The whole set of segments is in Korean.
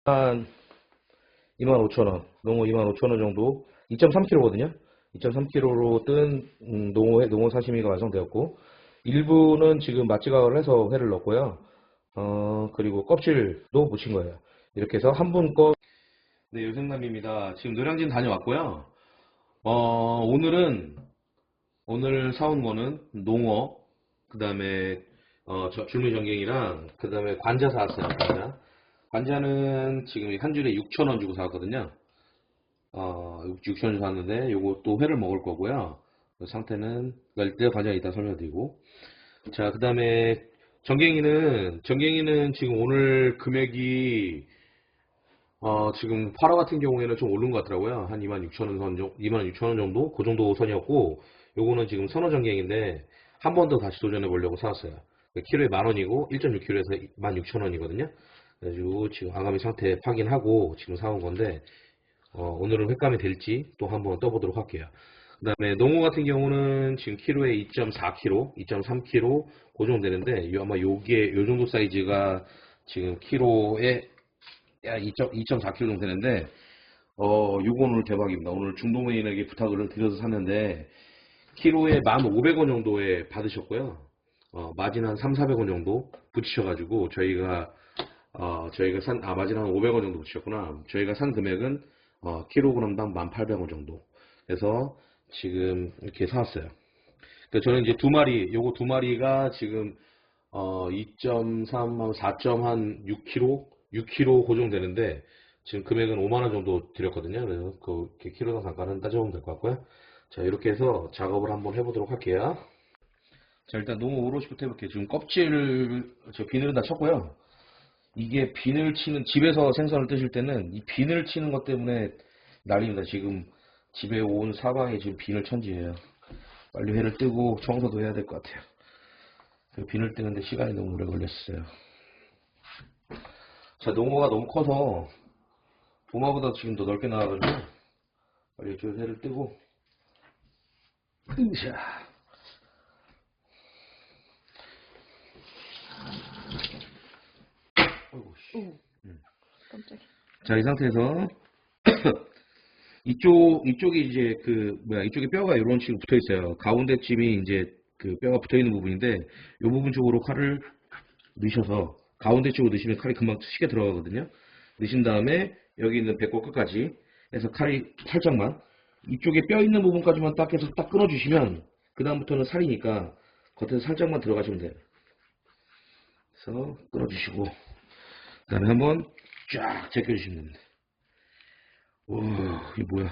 한 25,000원, 농어 25,000원 정도, 2.3kg거든요. 2.3kg로 뜬 농어 사시미가 완성되었고, 일부는 지금 맛지각을 해서 회를 넣었고요. 그리고 껍질도 묻힌 거예요. 이렇게 해서 한 분 거. 네, 요생남입니다. 지금 노량진 다녀왔고요. 오늘 사온 거는 농어, 그 다음에 줄무전갱이랑 그 다음에 관자 사왔어요. 관자는 지금 한 줄에 6,000원 주고 사왔거든요. 6,000원 주고 샀는데 요거 또 회를 먹을 거고요. 그 상태는 일단 관자 이따 설명드리고. 자, 그 다음에 전갱이는 지금 오늘 금액이 지금 파라 같은 경우에는 좀 오른 것 같더라고요. 한 26,000원 26,000원 정도? 그 정도 선이었고, 요거는 지금 선어전갱인데, 한 번 더 다시 도전해 보려고 사왔어요. 키로에 10,000원이고, 1.6kg에서 16,000원이거든요. 그래가지고 지금 아가미 상태 확인하고 지금 사온 건데, 오늘은 횟감이 될지 또 한번 떠보도록 할게요. 그 다음에 농어 같은 경우는 지금 키로에 2.4kg, 2.3kg 그 정도 되는데, 아마 요게, 요 정도 사이즈가 지금 키로에 2.4kg 정도 되는데, 요거 오늘 대박입니다. 오늘 중동메인에게 부탁을 드려서 샀는데, 키로에 1,500원 정도에 받으셨고요. 마진 한 3,400원 정도 붙이셔가지고, 마진 한 500원 정도 붙이셨구나. 저희가 산 금액은, 킬로그램당 1,800원 정도. 그래서 지금 이렇게 사왔어요. 그러니까 저는 이제 요거 두 마리가 지금, 2.3, 4.6kg? 6kg 고정 되는데, 지금 금액은 5만원 정도 드렸거든요. 그래서 그 키로당 단가는 따져보면 될 것 같고요. 자, 이렇게 해서 작업을 한번 해보도록 할게요. 자, 일단 농어 오롯이부터 해볼게요. 지금 비늘은 다 쳤고요. 이게 집에서 생선을 뜨실 때는 이 비늘 치는 것 때문에 난립니다. 지금 집에 온 사방에 지금 비늘 천지예요. 빨리 회를 뜨고 청소도 해야 될 것 같아요. 비늘 뜨는데 시간이 너무 오래 걸렸어요. 자, 농어가 너무 커서 도마보다 지금 더 넓게 나와가지고 빨리 저 회를 뜨고. 으쌰. 어이구, 씨. 깜짝이야. 자, 이 상태에서 이쪽이 이제 이쪽에 뼈가 이런 식으로 붙어 있어요. 가운데쯤이 이제 그 뼈가 붙어 있는 부분인데, 이 부분 쪽으로 칼을 넣으셔서 가운데 쪽으로 넣으시면 칼이 금방 쉽게 들어가거든요. 넣으신 다음에 여기 있는 배꼽 끝까지 해서 칼이 살짝만 이쪽에 뼈 있는 부분까지만 딱 해서 딱 끊어주시면 그 다음부터는 살이니까 겉에서 살짝만 들어가시면 돼요. 그래서 끊어주시고 그 다음에 한번 쫙 제껴주시면 됩니다. 와, 이게 뭐야?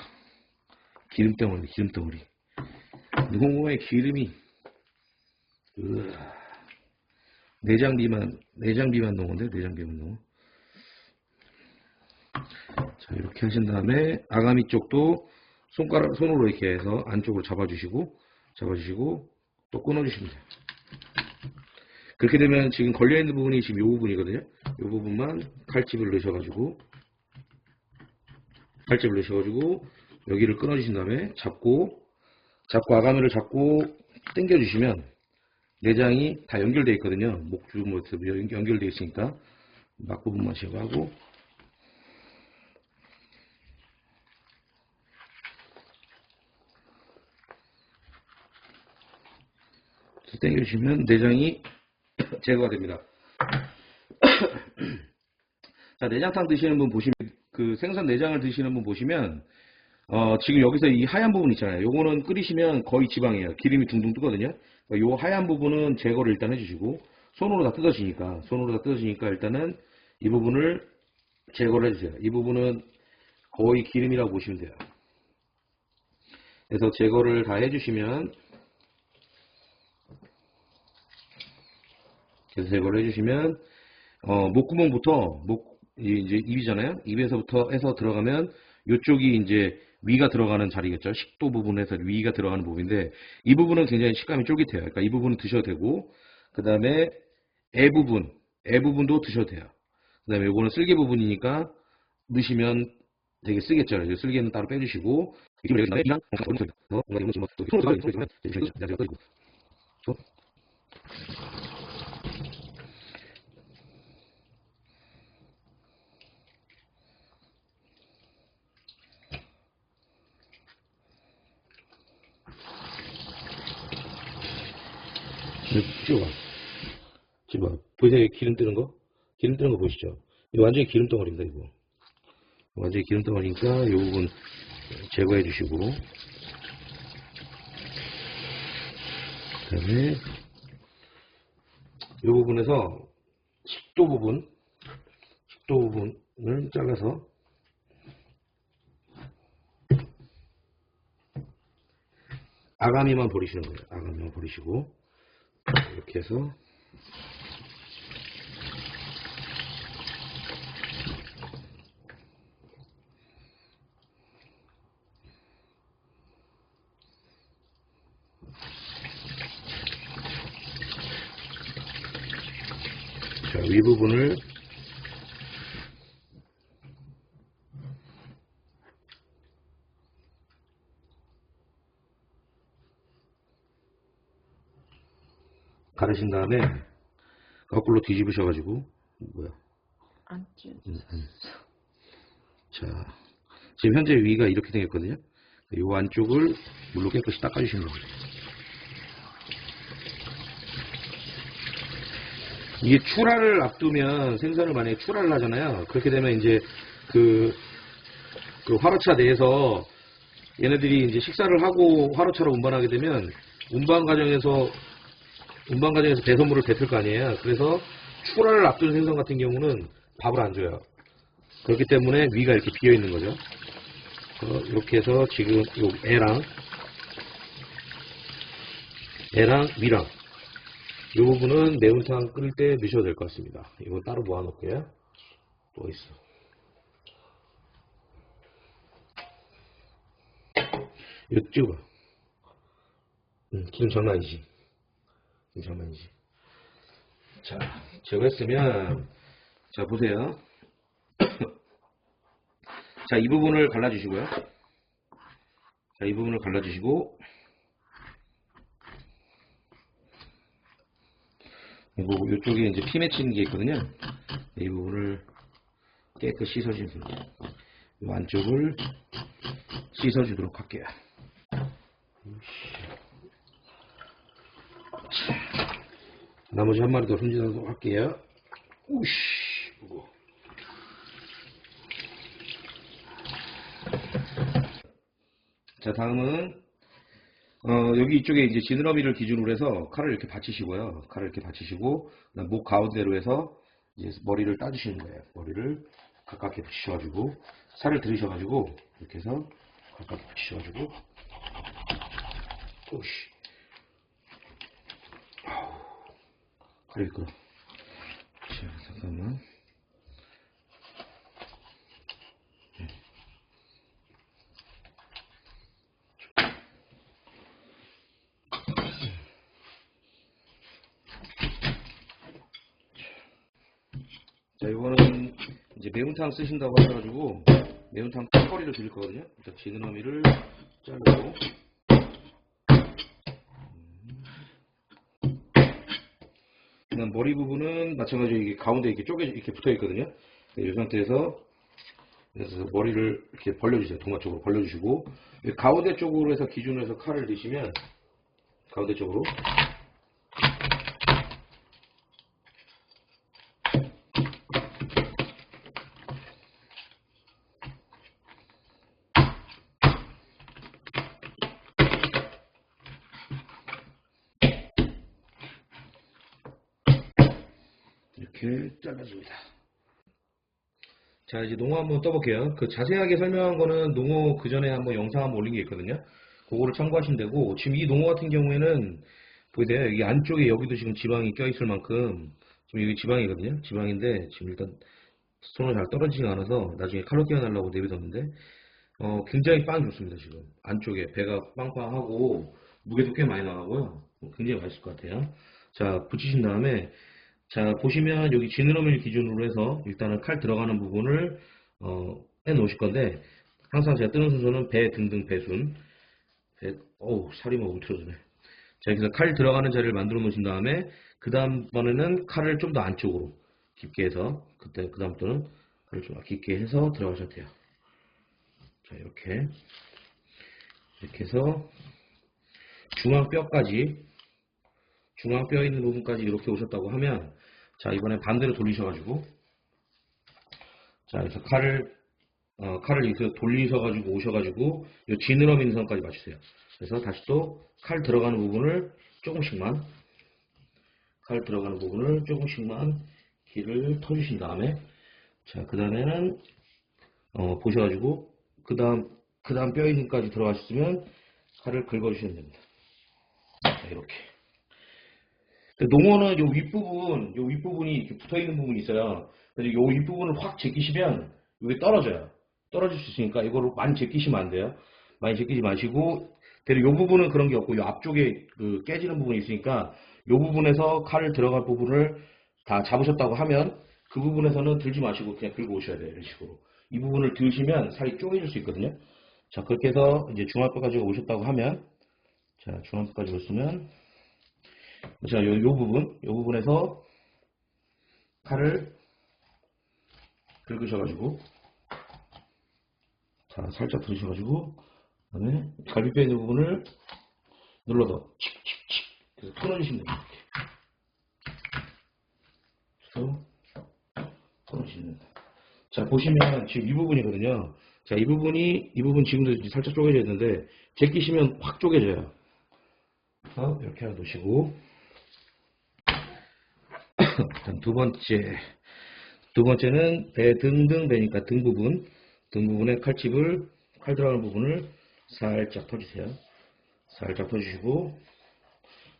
기름덩어리, 기름덩어리. 농어의 기름이, 내장비만 넣은 건데, 내장비만 넣어. 자, 이렇게 하신 다음에, 아가미 쪽도 손으로 이렇게 해서 안쪽으로 잡아주시고, 또 끊어주시면 돼요. 그렇게 되면 지금 걸려있는 부분이 지금 이 부분이거든요. 이 부분만 칼집을 넣으셔가지고, 여기를 끊어주신 다음에 잡고 아가미를 잡고 당겨주시면 내장이 다 연결되어 있거든요. 목줄부터 연결되어 있으니까 막부분만 제거하고 당겨주시면 내장이 제거가 됩니다. 자, 내장탕 드시는 분 보시면, 생선 내장을 드시는 분 보시면, 지금 여기서 이 하얀 부분 있잖아요. 요거는 끓이시면 거의 지방이에요. 기름이 둥둥 뜨거든요. 그러니까 요 하얀 부분은 제거를 일단 해주시고, 손으로 다 뜯어지니까 일단은 이 부분을 제거를 해주세요. 이 부분은 거의 기름이라고 보시면 돼요. 그래서 제거를 다 해주시면, 목구멍부터, 이제 입이잖아요. 입에서부터 해서 들어가면, 요쪽이 이제 위가 들어가는 자리겠죠. 식도 부분에서 위가 들어가는 부분인데, 이 부분은 굉장히 식감이 쫄깃해요. 그러니까 이 부분은 드셔도 되고, 그 다음에 애 부분도 드셔도 돼요. 그 다음에 요거는 쓸개 부분이니까, 넣으시면 되게 쓰겠죠. 쓸개는 따로 빼주시고, 찍어봐. 찍어봐. 보이세요? 기름 뜨는 거? 기름 뜨는 거 보이시죠? 이거 완전히 기름 덩어리입니다, 이거. 완전히 기름 덩어리니까 이 부분 제거해 주시고, 그 다음에 이 부분에서 식도 부분을 잘라서 아가미만 버리시는 거예요. 아가미만 버리시고, 이렇게 해서 자, 윗부분을 가르신 다음에 거꾸로 뒤집으셔가지고 뭐야? 안 찢어졌어. 자, 지금 현재 위가 이렇게 생겼거든요. 이 안쪽을 물로 깨끗이 닦아주시면 됩니다. 이게 출하를 앞두면 생선을 만약에 출하를 하잖아요. 그렇게 되면 이제 그 화로차 내에서 얘네들이 이제 식사를 하고 화로차로 운반하게 되면 운반 과정에서 배선물을 뱉을 거 아니에요. 그래서 출하를 앞둔 생선 같은 경우는 밥을 안 줘요. 그렇기 때문에 위가 이렇게 비어 있는 거죠. 이렇게 해서 지금 요 애랑 위랑 이 부분은 매운탕 끓일 때 넣으셔도 될 것 같습니다. 이건 따로 모아놓을게요. 또 있어. 이거 찍어봐. 기름 장난 아니지. 기름 장난 아니지. 자, 제거했으면, 자, 보세요. 자, 이 부분을 갈라주시고요. 자, 이 부분을 갈라주시고, 이쪽에 이제 피 맺히는 게 있거든요. 이 부분을 깨끗이 씻어주시면 됩니다. 이 안쪽을 씻어주도록 할게요. 나머지 한 마리 더 손질하도록 할게요. 우씨, 무거워. 자, 다음은 여기 이쪽에 이제 지느러미를 기준으로 해서 칼을 이렇게 받치시고요. 칼을 이렇게 받치시고 목 가운데로 해서 이제 머리를 따주시는 거예요. 머리를 가깝게 붙이셔가지고 살을 들이셔가지고 이렇게 해서 가깝게 붙이셔가지고 오씨, 칼이 미끄러. 자, 잠깐만. 자, 이거는 이제 매운탕 쓰신다고 하셔가지고 매운탕 턱걸이를 드릴 거거든요. 일단 지느러미를 자르고, 그다음 머리 부분은 마찬가지로 이게 가운데 이렇게 이렇게 붙어 있거든요. 이 상태에서 그래서 머리를 이렇게 벌려주세요. 동마 쪽으로 벌려주시고 가운데 쪽으로 해서 기준으로 해서 칼을 드시면 가운데 쪽으로. 이렇게 잘라줍니다. 자, 이제 농어 한번 떠볼게요. 그 자세하게 설명한 거는 농어 그 전에 한번 영상 한번 올린 게 있거든요. 그거를 참고하시면 되고, 지금 이 농어 같은 경우에는 보이세요? 이 안쪽에 여기도 지금 지방이 껴있을 만큼 지금 여기 지방이거든요. 지방인데 지금 일단 손을 잘 떨어지지 않아서 나중에 칼로 끼워내려고 내비뒀는데 굉장히 빵이 좋습니다. 지금 안쪽에 배가 빵빵하고 무게도 꽤 많이 나가고요. 굉장히 맛있을 것 같아요. 자, 붙이신 다음에 자, 보시면 여기 지느러미를 기준으로 해서 일단은 칼 들어가는 부분을 해 놓으실 건데, 항상 제가 뜨는 순서는 배 등등 배순. 어우, 살이 막 움츠러지네. 자, 여기서 칼 들어가는 자리를 만들어 놓으신 다음에 그 다음번에는 칼을 좀 더 안쪽으로 깊게 해서 그 다음부터는 칼을 좀 깊게 해서 들어가셔도 돼요. 자, 이렇게 해서 중앙 중앙 뼈 있는 부분까지 이렇게 오셨다고 하면, 자, 이번엔 반대로 돌리셔가지고, 자, 그래서 칼을 이렇게 돌리셔가지고 오셔가지고, 이 지느러미 있는 선까지 맞추세요. 그래서 다시 또 칼 들어가는 부분을 조금씩만, 길을 터주신 다음에, 자, 그 다음에는, 보셔가지고, 그 다음 뼈 있는까지 들어가셨으면, 칼을 긁어주시면 됩니다. 자, 이렇게. 농어는 요 윗부분이 이렇게 붙어 있는 부분이 있어요. 그래서 요 윗부분을 확 제끼시면 이게 떨어져요. 떨어질 수 있으니까 이거를 많이 제끼시면 안 돼요. 많이 제끼지 마시고, 대략 요 부분은 그런 게 없고, 요 앞쪽에 그 깨지는 부분이 있으니까, 요 부분에서 칼을 들어갈 부분을 다 잡으셨다고 하면, 그 부분에서는 들지 마시고 그냥 긁어 오셔야 돼요. 이런 식으로. 이 부분을 드시면 살이 쪼개질 수 있거든요. 자, 그렇게 해서 이제 중앙뼈까지 오셨다고 하면, 자, 중앙뼈까지 오시면, 자, 요 부분에서 칼을 긁으셔가지고, 자, 살짝 들으셔가지고, 그 다음에 갈비뼈 있는 부분을 눌러서 칙칙칙 그래서 털어주시면 됩니다. 그래서 털어주시면 됩니다. 자, 보시면 지금 이 부분이거든요. 자, 이 부분 지금도 살짝 쪼개져 있는데, 제끼시면 확 쪼개져요. 그래서 이렇게 하나 놓으시고, 두 번째는 배니까 등 부분에 칼 들어가는 부분을 살짝 터주세요. 살짝 터주시고,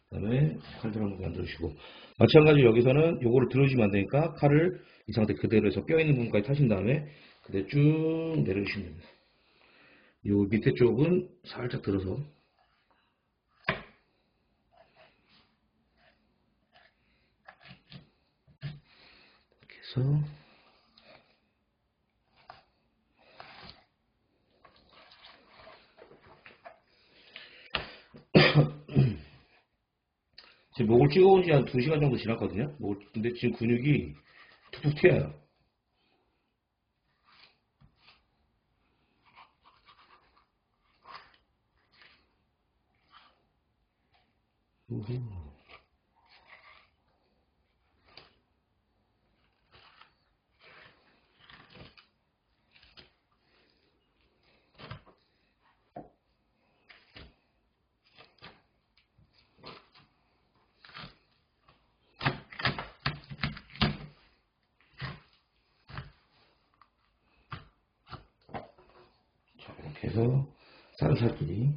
그 다음에 칼 들어가는 부분 안 들어주시고, 마찬가지로 여기서는 요거를 들어주시면 안 되니까 칼을 이 상태 그대로 해서 뼈 있는 부분까지 타신 다음에 그대로 쭉 내려주시면 됩니다. 요 밑에 쪽은 살짝 들어서 이렇게 해서 지금 목을 찍어온 지 한 2시간 정도 지났거든요. 근데 지금 근육이 툭툭 튀어요. 자, 이렇게 해서 쌀살끼리.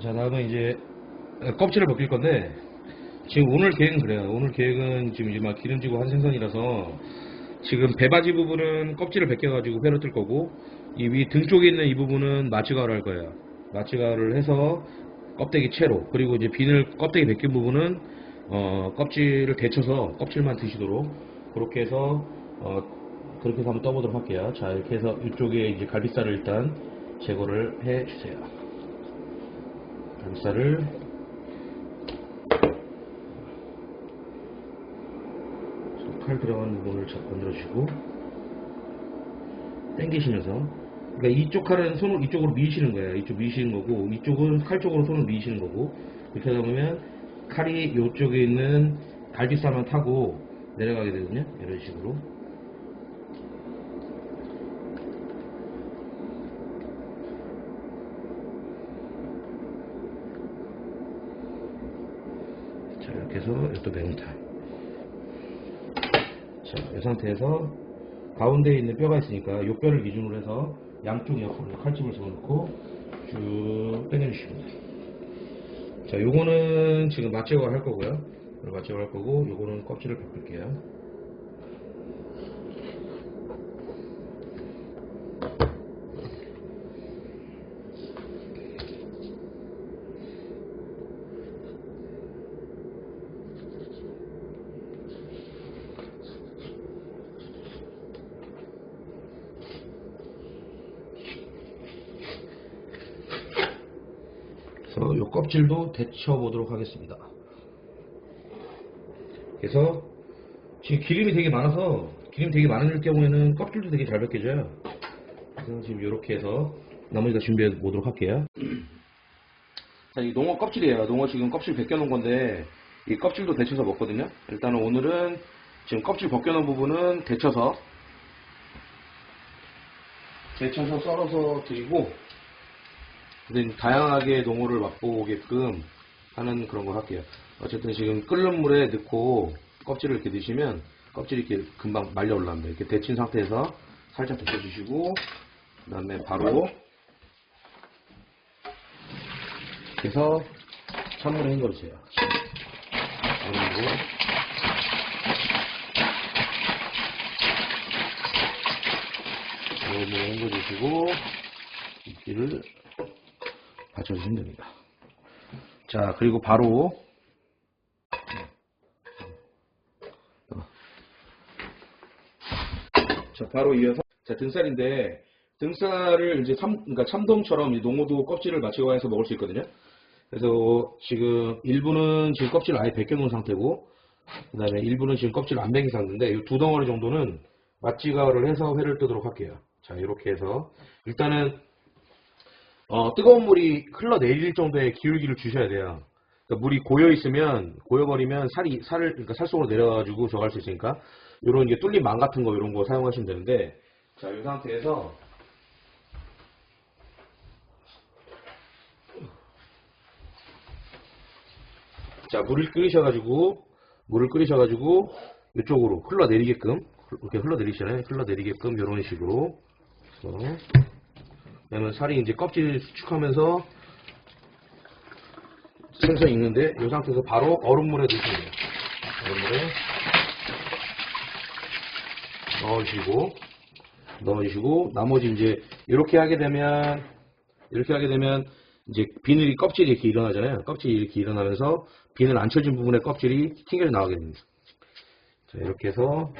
자, 다음은 이제 껍질을 벗길 건데, 지금 오늘 계획은 그래요. 오늘 계획은 지금 이제 막 기름지고 한 생선이라서, 지금 배바지 부분은 껍질을 벗겨가지고 회로 뜰 거고, 이 위 등 쪽에 있는 이 부분은 마취가루를 할 거예요. 마취가루를 해서 껍데기 채로, 그리고 이제 비늘 껍데기 벗긴 부분은 껍질을 데쳐서 껍질만 드시도록 그렇게 해서 한번 떠보도록 할게요. 자, 이렇게 해서 이쪽에 이제 갈비살을 일단 제거를 해 주세요. 갈비살을 칼 들어가는 부분을 건드려 주시고 당기시면서, 그러니까 이쪽 칼은 손을 이쪽으로 미시는 거예요. 이쪽 미시는 거고, 이쪽은 칼 쪽으로 손을 미시는 거고, 이렇게 하다 보면 칼이 이쪽에 있는 갈비살만 타고 내려가게 되거든요. 이런 식으로. 자, 이렇게 해서 이것도 매운탕. 자, 이 상태에서 가운데에 있는 뼈가 있으니까 이 뼈를 기준으로 해서 양쪽 옆으로 칼집을 집어넣고 쭉 당겨주십니다. 자, 요거는 지금 맛제거를 할 거고요. 맛제거를 할 거고, 요거는 껍질을 벗길게요. 그래서 요 껍질도 데쳐 보도록 하겠습니다. 그래서 지금 기름이 되게 많을 경우에는 껍질도 되게 잘 벗겨져요. 그래서 지금 이렇게 해서 나머지 다 준비해 보도록 할게요. 자, 이 농어 껍질이에요. 농어 지금 껍질 벗겨놓은 건데, 이 껍질도 데쳐서 먹거든요. 일단은 오늘은 지금 껍질 벗겨놓은 부분은 데쳐서 썰어서 드리고, 근데 다양하게 농어를 맛보게끔 하는 그런 걸 할게요. 어쨌든 지금 끓는 물에 넣고 껍질을 이렇게 드시면 껍질이 이렇게 금방 말려 올라옵니다. 이렇게 데친 상태에서 살짝 데쳐주시고, 그 다음에 바로 해서 찬물에 헹궈주세요. 찬물에 헹궈주시고 물기를 받쳐주시면 됩니다. 자, 그리고 바로 바로 이어서 등살인데, 등살을 이제 그러니까 참돔처럼 농어도 껍질을 마치고 해서 먹을 수 있거든요. 그래서 지금 일부는 지금 껍질을 아예 벗겨놓은 상태고, 그 다음에 일부는 지금 껍질을 안 벗긴 상태인데, 이 두 덩어리 정도는 맛지가를 해서 회를 뜨도록 할게요. 자, 이렇게 해서 일단은 뜨거운 물이 흘러내릴 정도의 기울기를 주셔야 돼요. 그러니까 물이 고여버리면 그러니까 살 속으로 내려가지고 들어갈 수 있으니까, 요런 이제 뚫린 망 같은 거, 이런 거 사용하시면 되는데, 자, 이 상태에서 자, 물을 끓이셔가지고 이쪽으로 흘러내리게끔, 이렇게 흘러내리시잖아요. 흘러내리게끔 이런 식으로. 그러면 살이 이제 껍질 수축하면서 생선이 익는데, 이 상태에서 바로 얼음물에 넣으시면 돼요. 얼음물에 넣어주시고, 나머지 이제 이렇게 하게 되면 이제 비늘이, 껍질이 이렇게 일어나잖아요. 껍질이 이렇게 일어나면서 비늘 안 쳐진 부분에 껍질이 튕겨져 나가게 됩니다. 자, 이렇게 해서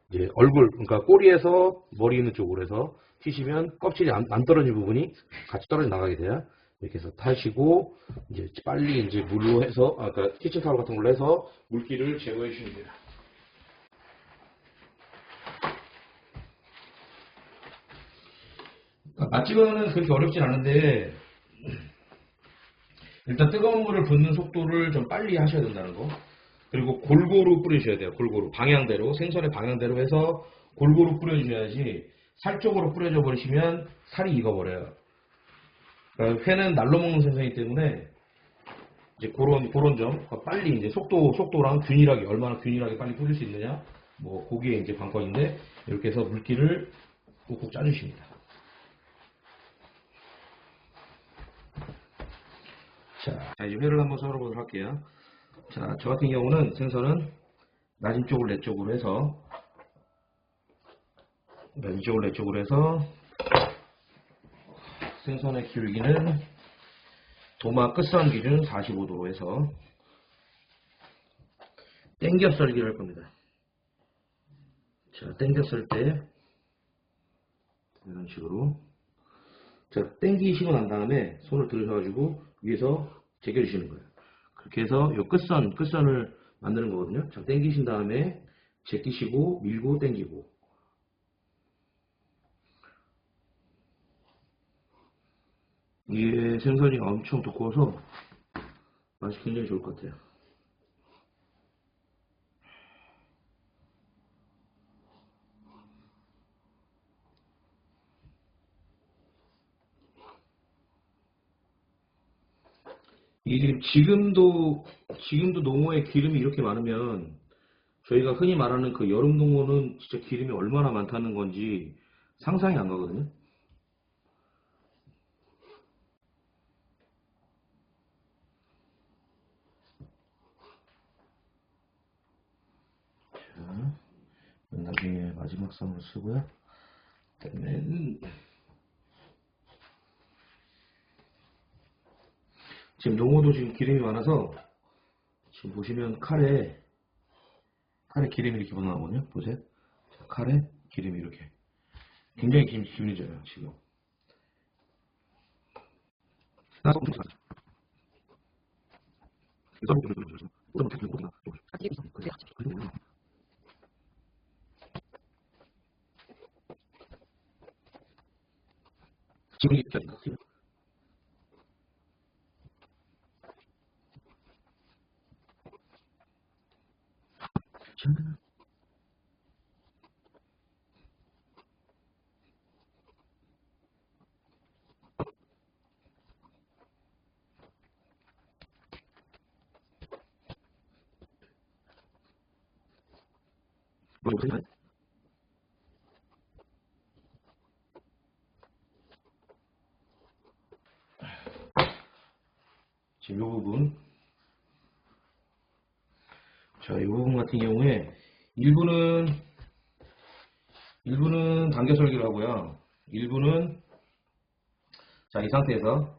이제 그러니까 꼬리에서 머리 있는 쪽으로 해서 튀시면 껍질이 안 떨어진 부분이 같이 떨어져 나가게 돼요. 이렇게 해서 타시고, 이제 빨리 이제 물로 해서, 그러니까 키친타올 같은 걸로 해서 물기를 제거해 주시면 돼요. 맛집은 그렇게 어렵진 않은데, 일단 뜨거운 물을 붓는 속도를 좀 빨리 하셔야 된다는 거. 그리고 골고루 뿌리셔야 돼요. 골고루. 방향대로, 생선의 방향대로 해서 골고루 뿌려주셔야지, 살 쪽으로 뿌려져 버리시면 살이 익어버려요. 그러니까 회는 날로 먹는 생선이기 때문에, 이제 그런 점, 빨리 이제 속도랑 균일하게, 얼마나 균일하게 빨리 뿌릴 수 있느냐, 뭐, 그게 이제 관건인데, 이렇게 해서 물기를 꾹꾹 짜주십니다. 자, 이제 회를 한번 썰어보도록 할게요. 자, 저 같은 경우는 생선은 낮은 쪽을 내 쪽으로 해서, 생선의 기울기는 도마 끝선 기준 45도로 해서 땡겨 썰기를 할 겁니다. 자, 땡겨 썰 때 이런 식으로, 자, 땡기시고 난 다음에 손을 들으셔가지고 위에서 제껴주시는 거예요. 그렇게 해서 이 끝선을 만드는 거거든요. 자, 땡기신 다음에 제끼시고 밀고 땡기고. 이게 생선이 엄청 두꺼워서 맛이 굉장히 좋을 것 같아요. 이게 지금도 농어에 기름이 이렇게 많으면, 저희가 흔히 말하는 그 여름 농어는 진짜 기름이 얼마나 많다는 건지 상상이 안 가거든요. 자, 나중에 마지막 쌈으로 쓰고요. 그다음에 지금 농어도 지금 기름이 많아서, 지금 보시면 칼에 기름이 이렇게 묻어나거든요. 보세요. 자, 칼에 기름이 이렇게 굉장히 기름이 져요 지금. 지금 지금 이 부분. 자, 이 부분 같은 경우에 일부는 단계 설계를 하고요. 일부는 이 상태에서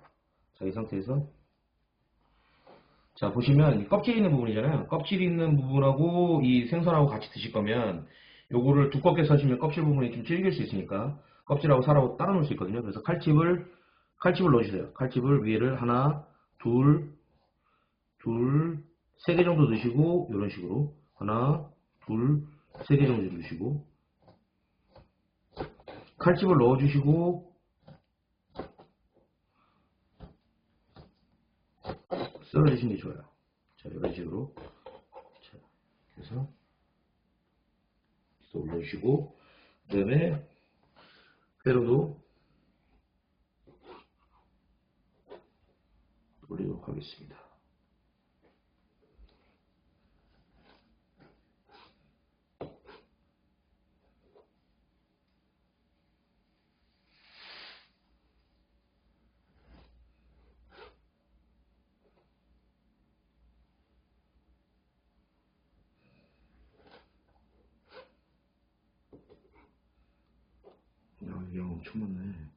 자, 보시면 이 껍질 있는 부분이잖아요. 껍질 있는 부분하고 이 생선하고 같이 드실 거면 요거를 두껍게 써시면 껍질 부분이 좀 질길 수 있으니까 껍질하고 살하고 따로 놓을 수 있거든요. 그래서 칼집을 넣어주세요. 칼집을 위에를 하나, 둘, 세 개 정도 넣으시고 이런 식으로 하나, 둘, 세 개 정도 넣으시고 칼집을 넣어주시고 썰어주시는 게 좋아요. 자, 이런 식으로. 자, 그래서 올려주시고, 그 다음에 회로도 올리도록 하겠습니다. 야, 양 엄청 많네.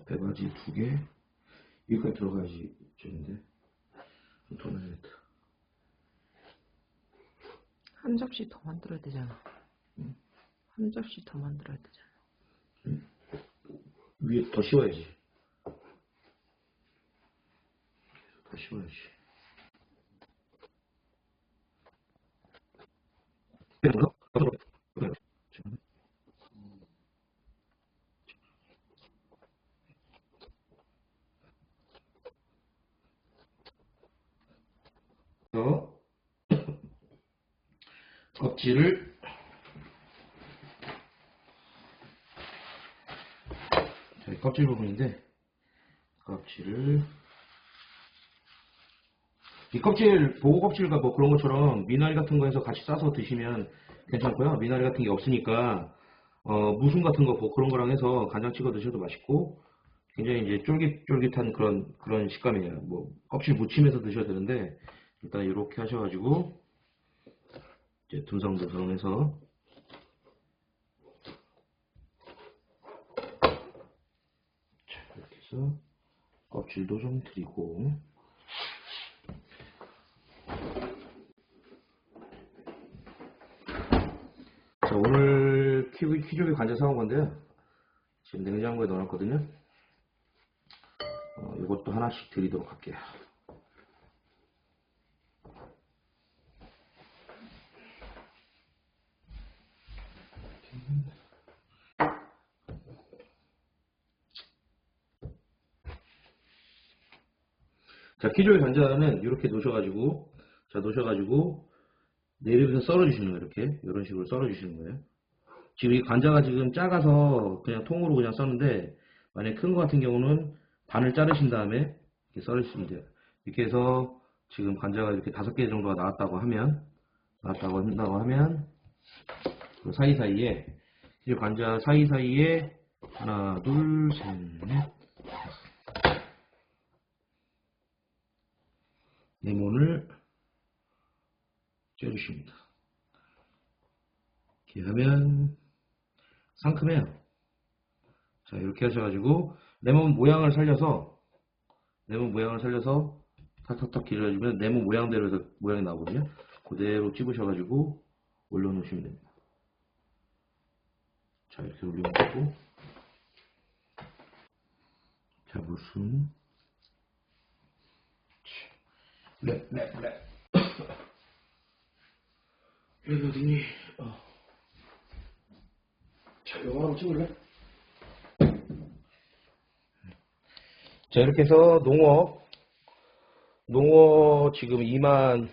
배바지 2개, 여기까지 들어가야지 되는데 좀 더 넣어야겠다. 한 접시 더 만들어야 되잖아. 응? 한 접시 더 만들어야 되잖아. 응? 위에 더 씌워야지. 더 씌워야지. 껍질을 껍질 부분인데 이 껍질 보고 껍질과 뭐 그런 것처럼 미나리 같은 거에서 같이 싸서 드시면 괜찮고요. 미나리 같은 게 없으니까 무순 같은 거 뭐 그런 거랑 해서 간장 찍어 드셔도 맛있고 굉장히 이제 쫄깃쫄깃한 그런 식감이에요. 뭐 껍질 무치면서 드셔야 되는데 일단 이렇게 하셔가지고 이제 듬성듬성해서 이렇게 해서 껍질도 좀 드리고 자, 오늘 키조개 관자 사온 건데요. 지금 냉장고에 넣어놨거든요. 이것도 하나씩 드리도록 할게요. 자, 키조개 관자는 이렇게 놓으셔가지고 내리면서 썰어주시는 거예요. 이렇게 이런 식으로 썰어주시는 거예요. 지금 이 관자가 지금 작아서 그냥 통으로 그냥 써는데 만약에 큰 거 같은 경우는 반을 자르신 다음에 이렇게 썰으시면 돼요. 이렇게 해서 지금 관자가 이렇게 5개 정도가 나왔다고 하면 그 사이사이에 이 관자 사이사이에 하나, 둘, 셋, 넷, 레몬을 쪄주십니다. 이렇게 하면 상큼해요. 자, 이렇게 하셔가지고 레몬 모양을 살려서 탁탁탁 길어주면 레몬 모양대로 해서 모양이 나오거든요. 그대로 찝으셔가지고 올려놓으시면 됩니다. 자, 이렇게 올려놓고 자, 무슨 랩 여기 어디니? 자, 이거 한번 찍을래? 자, 이렇게 해서 농어 지금 2만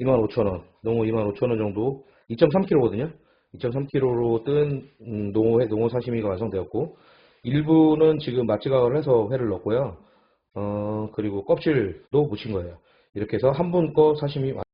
25,000원, 농어 25,000원 정도, 2.3kg거든요. 2.3kg로 뜬 농어 사시미가 완성되었고, 일부는 지금 맛지각을 해서 회를 넣었고요. 그리고 껍질도 묻힌 거예요. 이렇게 해서 한 분 거 사시미